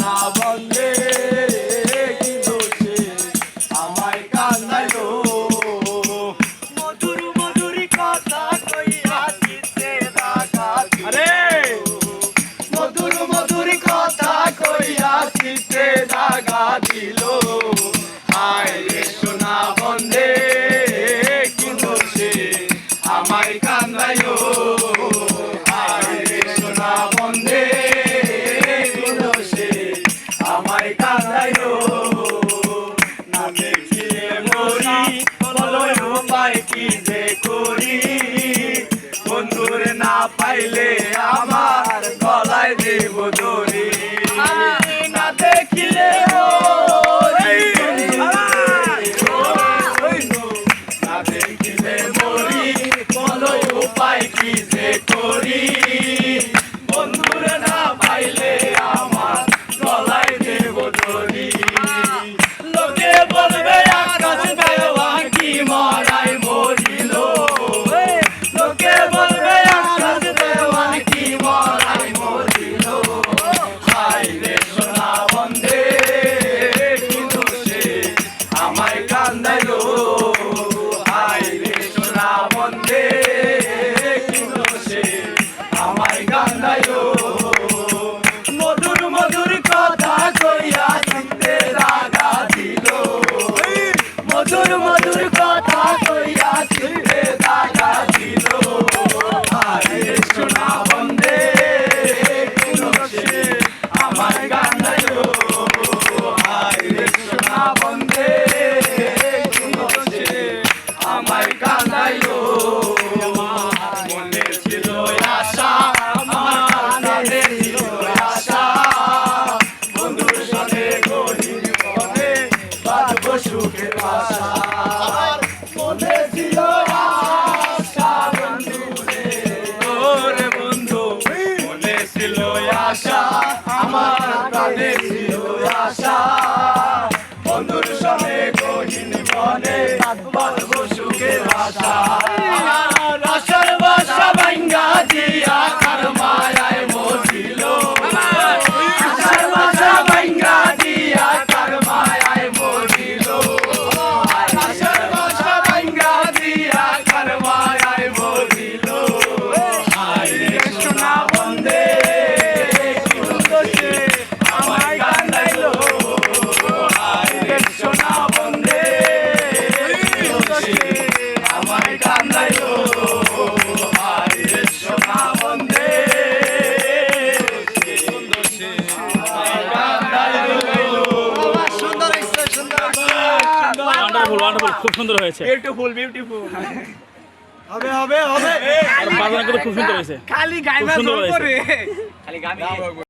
সোনা বন্ধে কি দোষে আমায় কান্দাইলো মধুর মধুরি কথা কইয়া চিত্তে দাগা আরে মধুর মধুরি কথা কইয়া চিত্তে দাগা দিল আয় রে সোনা বন্ধে কি দোষে আমায় কান্দাইলো আয় রে সোনা বন্ধে কি দোষে আমায় কান্দাইলো না দেখিলে মরি বলো উপায় কি যে করি বন্ধুর না পাইলে আমার গলায় দেব দড়ি না দেখিলে না দেখিলে মরি বলো উপায় কি যে করি বন্ধুর না পাইলে আমার গলায় দেব দড়ি লোকে বলবে আকাশ দেওয়া কি মরাই মরিল লোকে বলবে আকাশ দেওয়া কি মরাই মরিল হায় রে সোনা বন্ধে কি দোষে আমায় কান্দাইলো হায় রে সোনা বন্ধে কি দোষে আমায় কান্দাইলো মধুর মধুর কথা কইয়া চিত্তে দাগা দিল মধুর মধুর কথা কইয়া চিত্তে দাগা দিল হায় রে সোনা বন্ধে কি দোষে আমায় কান্দাইলো হায় রে সোনা বন্ধে কি দোষে আমায় কান্দাইলো মনে ছিল আশা আমার মনে ছিল আশা বন্ধুর সাথে গরিব পথে বাঁধবো সুখের আশা মনে ছিল আশা বন্ধুরে ওরে বন্ধু মনে ছিল আশা আমার প্রাণে ছিল আশা বন্ধুর সাথে গরিব পথে বাঁধবো সুখের আশা আশার বাসা ভাঙ্গা দিয়া কার মায়ায় মরিল আশার বাসা ভাঙ্গা দিয়া কার মায়ায় মরিল আশার বাসা ভাঙ্গা দিয়া কার মায়ায় মরিল হায় রে সোনা বন্ধে কি দোষে আমায় কান্দাইলো হায় রে সোনা বন্ধে কি দোষে আমায় কান্দাইলো হায় রে সোনা বন্ধে কি দোষে আমায় কান্দাইলো সুন্দর হইছে সুন্দর ওয়ান্ডারফুল ওয়ান্ডারফুল খুব সুন্দর হয়েছে বিউটিফুল বিউটিফুল হবে হবে হবে আর বাজানো কিন্তু খুব সুন্দর হয়েছে খালি গাইবা জোর করে খালি গান